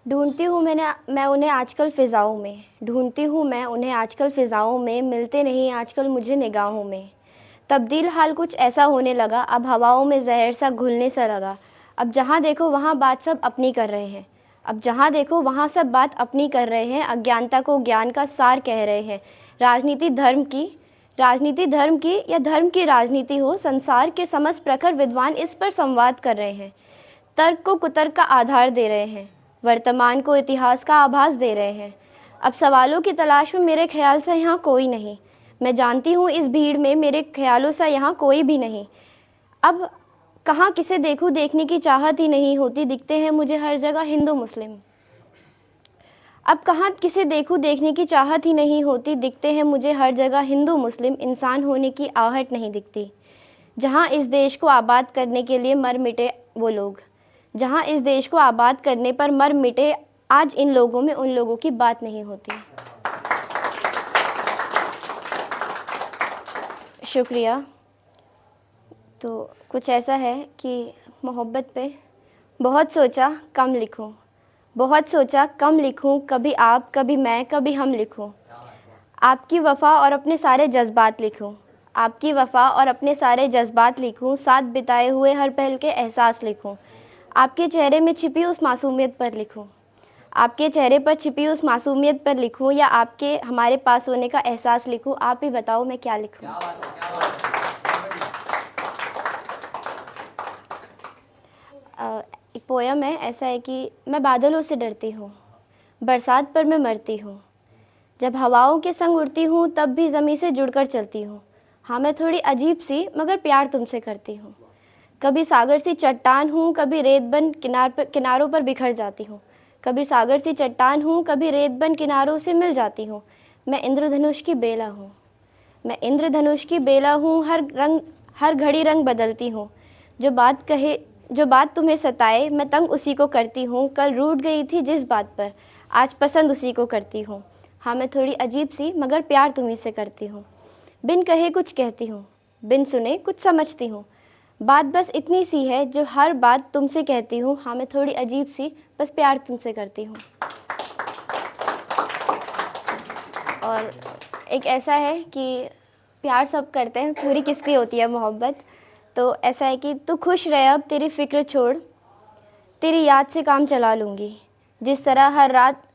ढूँढती हूँ मैं उन्हें आजकल फ़िज़ाओं में, ढूँढती हूँ मैं उन्हें आजकल फ़िज़ाओं में, मिलते नहीं आजकल मुझे निगाहों में। तब्दील हाल कुछ ऐसा होने लगा, अब हवाओं में ज़हर सा घुलने सा लगा। अब जहाँ देखो वहाँ बात सब अपनी कर रहे हैं, अब जहाँ देखो वहाँ सब बात अपनी कर रहे हैं। अज्ञानता को ज्ञान का सार कह रहे हैं। राजनीति धर्म की या धर्म की राजनीति हो, संसार के समस्त प्रखर विद्वान इस पर संवाद कर रहे हैं। तर्क को कुतर्क का आधार दे रहे हैं, वर्तमान को इतिहास का आभास दे रहे हैं। अब सवालों की तलाश में मेरे ख्याल से यहाँ कोई नहीं, मैं जानती हूँ इस भीड़ में मेरे ख्यालों सा यहाँ कोई भी नहीं। अब कहाँ किसे देखूँ, देखने की चाहत ही नहीं होती, दिखते हैं मुझे हर जगह हिंदू मुस्लिम। अब कहाँ किसे देखूँ, देखने की चाहत ही नहीं होती, दिखते हैं मुझे हर जगह हिंदू मुस्लिम। इंसान होने की आहट नहीं दिखती, जहाँ इस देश को आबाद करने के लिए मर मिटे वो लोग, जहाँ इस देश को आबाद करने पर मर मिटे, आज इन लोगों में उन लोगों की बात नहीं होती। शुक्रिया। तो कुछ ऐसा है कि मोहब्बत पे बहुत सोचा कम लिखूं, बहुत सोचा कम लिखूं, कभी आप कभी मैं कभी हम लिखूं। आपकी वफ़ा और अपने सारे जज्बात लिखूं, आपकी वफ़ा और अपने सारे जज्बात लिखूं, साथ बिताए हुए हर पल के एहसास लिखूं। आपके चेहरे में छिपी उस मासूमियत पर लिखूं, आपके चेहरे पर छिपी उस मासूमियत पर लिखूं, या आपके हमारे पास होने का एहसास लिखूं। आप ही बताओ मैं क्या लिखूं। एक पोयम है, ऐसा है कि मैं बादलों से डरती हूँ, बरसात पर मैं मरती हूँ, जब हवाओं के संग उड़ती हूँ तब भी ज़मीं से जुड़कर चलती हूँ। हाँ मैं थोड़ी अजीब सी मगर प्यार तुमसे करती हूँ। कभी सागर सी चट्टान हूँ, कभी रेत बन किनारों पर बिखर जाती हूँ। कभी सागर सी चट्टान हूँ, कभी रेत बन किनारों से मिल जाती हूँ। मैं इंद्रधनुष की बेला हूँ, मैं इंद्रधनुष की बेला हूँ, हर घड़ी रंग बदलती हूँ। जो बात तुम्हें सताए मैं तंग उसी को करती हूँ। कल रूठ गई थी जिस बात पर, आज पसंद उसी को करती हूँ। हाँ मैं थोड़ी अजीब सी मगर प्यार तुम्हीं से करती हूँ। बिन कहे कुछ कहती हूँ, बिन सुने कुछ समझती हूँ। बात बस इतनी सी है जो हर बात तुमसे कहती हूँ। हाँ मैं थोड़ी अजीब सी बस प्यार तुमसे करती हूँ। और एक ऐसा है कि प्यार सब करते हैं, पूरी किसकी होती है मोहब्बत। तो ऐसा है कि तू खुश रहे अब तेरी फ़िक्र छोड़, तेरी याद से काम चला लूँगी। जिस तरह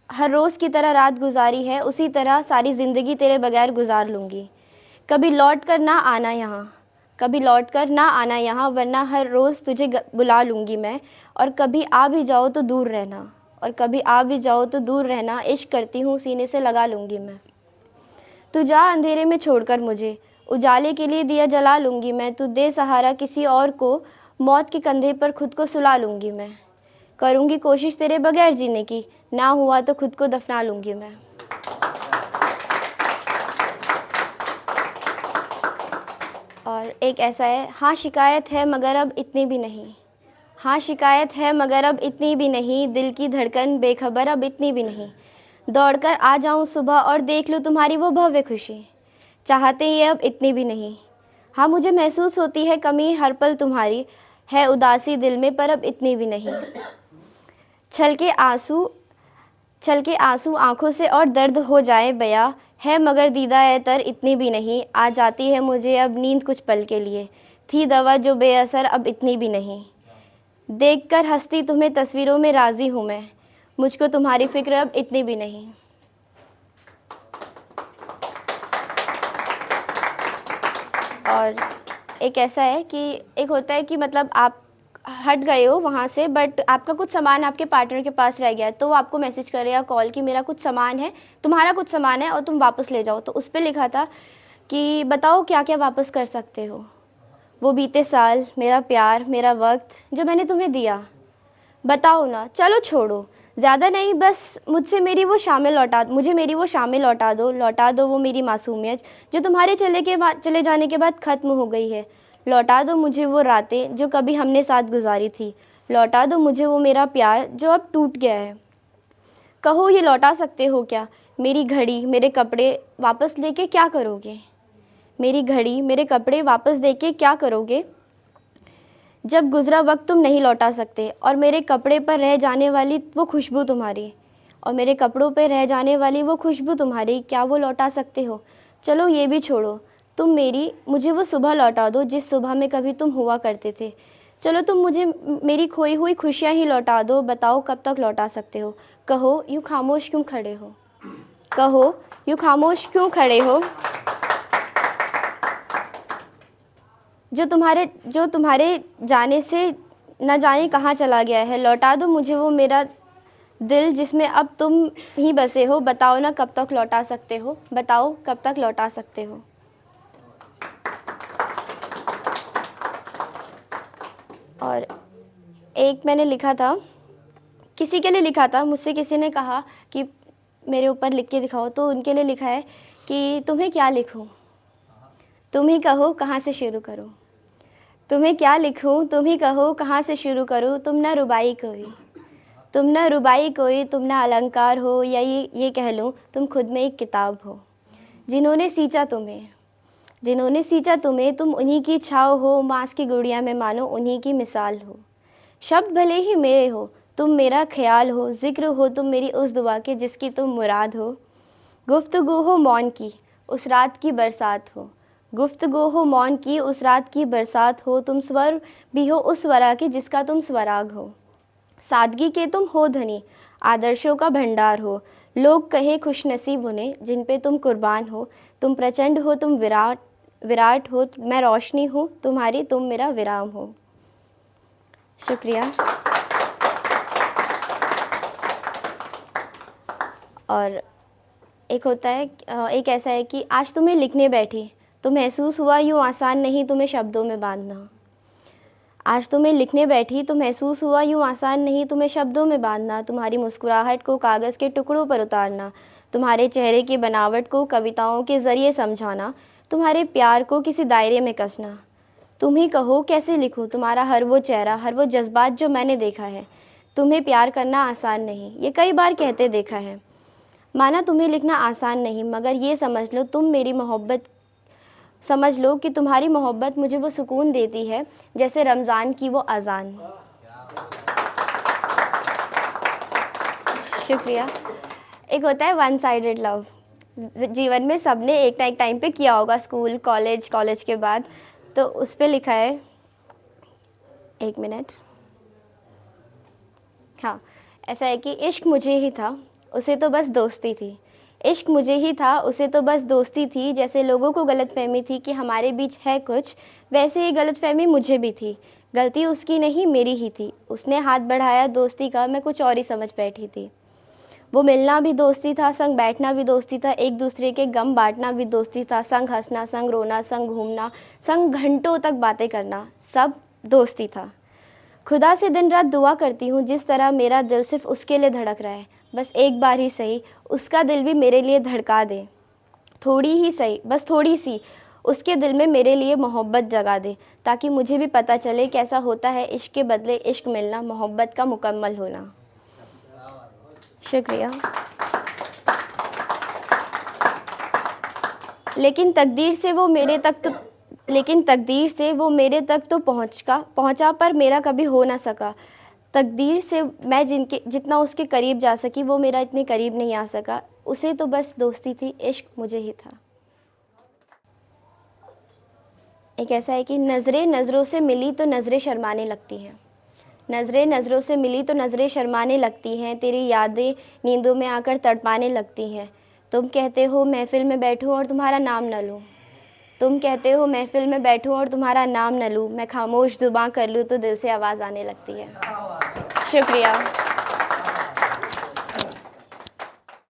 हर रोज़ की तरह रात गुजारी है, उसी तरह सारी ज़िंदगी तेरे बगैर गुजार लूँगी। कभी लौट कर ना आना यहाँ, कभी लौट कर ना आना यहाँ, वरना हर रोज़ तुझे बुला लूँगी मैं। और कभी आ भी जाओ तो दूर रहना, और कभी आ भी जाओ तो दूर रहना। इश्क करती हूँ सीने से लगा लूँगी मैं। तू जा अंधेरे में छोड़कर मुझे, उजाले के लिए दिया जला लूँगी मैं। तू दे सहारा किसी और को, मौत के कंधे पर खुद को सुला लूँगी मैं। करूँगी कोशिश तेरे बगैर जीने की, ना हुआ तो खुद को दफना लूँगी मैं। और एक ऐसा है, हाँ शिकायत है मगर अब इतनी भी नहीं, हाँ शिकायत है मगर अब इतनी भी नहीं। दिल की धड़कन बेखबर अब इतनी भी नहीं। दौड़कर आ जाऊं सुबह और देख लूं तुम्हारी वो भव्य खुशी, चाहते ही अब इतनी भी नहीं। हाँ मुझे महसूस होती है कमी हर पल तुम्हारी, है उदासी दिल में पर अब इतनी भी नहीं। छल के आंसू आँखों से और दर्द हो जाए बया, है मगर दीदा है तर इतनी भी नहीं। आ जाती है मुझे अब नींद कुछ पल के लिए, थी दवा जो बेअसर अब इतनी भी नहीं। देखकर हंसती तुम्हें तस्वीरों में राज़ी हूँ मैं, मुझको तुम्हारी फ़िक्र अब इतनी भी नहीं। और एक ऐसा है कि एक होता है कि मतलब आप हट गए हो वहाँ से, बट आपका कुछ सामान आपके पार्टनर के पास रह गया, तो वो आपको मैसेज करे या कॉल कि मेरा कुछ सामान है, तुम्हारा कुछ सामान है और तुम वापस ले जाओ। तो उस पर लिखा था कि बताओ क्या क्या वापस कर सकते हो। वो बीते साल, मेरा प्यार, मेरा वक्त जो मैंने तुम्हें दिया, बताओ ना। चलो छोड़ो, ज़्यादा नहीं, बस मुझे मेरी वो शामिल लौटा दो वो मेरी मासूमियत जो तुम्हारे चले जाने के बाद ख़त्म हो गई है। लौटा दो मुझे वो रातें जो कभी हमने साथ गुजारी थी, लौटा दो मुझे वो मेरा प्यार जो अब टूट गया है। कहो ये लौटा सकते हो क्या? मेरी घड़ी मेरे कपड़े वापस लेके क्या करोगे? मेरी घड़ी मेरे कपड़े वापस देके क्या करोगे? जब गुज़रा वक्त तुम नहीं लौटा सकते, और मेरे कपड़े पर रह जाने वाली वो खुशबू तुम्हारी, और मेरे कपड़ों पे रह जाने वाली वो खुशबू तुम्हारी, क्या वो लौटा सकते हो? चलो ये भी छोड़ो, तुम मुझे वो सुबह लौटा दो जिस सुबह में कभी तुम हुआ करते थे। चलो तुम मुझे मेरी खोई हुई खुशियाँ ही लौटा दो, बताओ कब तक लौटा सकते हो? कहो यूँ खामोश क्यों खड़े हो, कहो यूँ खामोश क्यों खड़े हो? जो तुम्हारे जाने से न जाने कहाँ चला गया है, लौटा दो मुझे वो मेरा दिल जिसमें अब तुम ही बसे हो, बताओ ना कब तक लौटा सकते हो, बताओ कब तक लौटा सकते हो? और एक मैंने लिखा था, किसी के लिए लिखा था, मुझसे किसी ने कहा कि मेरे ऊपर लिख के दिखाओ, तो उनके लिए लिखा है कि तुम्हें क्या लिखूं, तुम ही कहो कहाँ से शुरू करूं, तुम्हें क्या लिखूं, तुम ही कहो कहाँ से शुरू करूं। तुम ना रुबाई कोई, तुम ना रुबाई कोई, तुम ना अलंकार हो, या ये कह लूँ तुम खुद में एक किताब हो। जिन्होंने सींचा तुम्हें, तुम उन्हीं की छाव हो, मांस की गुड़िया में मानो उन्हीं की मिसाल हो। शब्द भले ही मेरे हो, तुम मेरा ख्याल हो, जिक्र हो तुम मेरी उस दुआ के जिसकी तुम मुराद हो। गुफ्तगू हो मौन की, उस रात की बरसात हो, गुफ्तगू हो मौन की, उस रात की बरसात हो। तुम स्वर भी हो उस स्वरा के जिसका तुम स्वराग हो। सादगी के तुम हो धनी, आदर्शों का भंडार हो। लोग कहे खुशनसीब उन्हें जिन पे तुम कुर्बान हो। तुम प्रचंड हो, तुम विराट हो, मैं रोशनी हूँ तुम्हारी, तुम मेरा विराम हो। शुक्रिया। और एक होता है, एक ऐसा है कि आज तुम्हें लिखने बैठी तो महसूस हुआ यूँ आसान नहीं तुम्हें शब्दों में बांधना। आज तुम्हें लिखने बैठी तो महसूस हुआ यूँ आसान नहीं तुम्हें शब्दों में बांधना। तुम्हारी मुस्कुराहट को कागज़ के टुकड़ों पर उतारना, तुम्हारे चेहरे की बनावट को कविताओं के ज़रिए समझाना, तुम्हारे प्यार को किसी दायरे में कसना। तुम ही कहो कैसे लिखूं तुम्हारा हर वो चेहरा, हर वो जज्बात जो मैंने देखा है। तुम्हें प्यार करना आसान नहीं, ये कई बार कहते देखा है। माना तुम्हें लिखना आसान नहीं, मगर ये समझ लो कि तुम्हारी मोहब्बत मुझे वो सुकून देती है जैसे रमज़ान की वो अज़ान। शुक्रिया। एक होता है वन साइडेड लव, जीवन में सबने एक ना एक टाइम पे किया होगा, स्कूल, कॉलेज के बाद। तो उस पे लिखा है, एक मिनट, हाँ, ऐसा है कि इश्क मुझे ही था, उसे तो बस दोस्ती थी। इश्क मुझे ही था, उसे तो बस दोस्ती थी। जैसे लोगों को गलतफहमी थी कि हमारे बीच है कुछ, वैसे ही गलतफहमी मुझे भी थी। गलती उसकी नहीं मेरी ही थी। उसने हाथ बढ़ाया दोस्ती का, मैं कुछ और ही समझ बैठी थी। वो मिलना भी दोस्ती था, संग बैठना भी दोस्ती था, एक दूसरे के गम बांटना भी दोस्ती था, संग हंसना, संग रोना, संग घूमना, संग घंटों तक बातें करना, सब दोस्ती था। खुदा से दिन रात दुआ करती हूँ जिस तरह मेरा दिल सिर्फ उसके लिए धड़क रहा है, बस एक बार ही सही उसका दिल भी मेरे लिए धड़का दे। थोड़ी ही सही, बस थोड़ी सी उसके दिल में मेरे लिए मोहब्बत जगा दे, ताकि मुझे भी पता चले कैसा होता है इश्क के बदले इश्क मिलना, मोहब्बत का मुकम्मल होना। शुक्रिया। लेकिन तकदीर से वो मेरे तक तो पहुंचा पर मेरा कभी हो ना सका। तकदीर से मैं जितना उसके करीब जा सकी, वो मेरा इतने करीब नहीं आ सका। उसे तो बस दोस्ती थी, इश्क मुझे ही था। एक ऐसा है कि नज़रें नज़रों से मिली तो नज़रें शर्माने लगती हैं, नज़रें नज़रों से मिली तो नज़रें शर्माने लगती हैं, तेरी यादें नींदों में आकर तड़पाने लगती हैं। तुम कहते हो महफिल में बैठूं और तुम्हारा नाम न लूं, तुम कहते हो महफिल में बैठूं और तुम्हारा नाम न लूं, मैं खामोश जुबां कर लूं तो दिल से आवाज़ आने लगती है। शुक्रिया।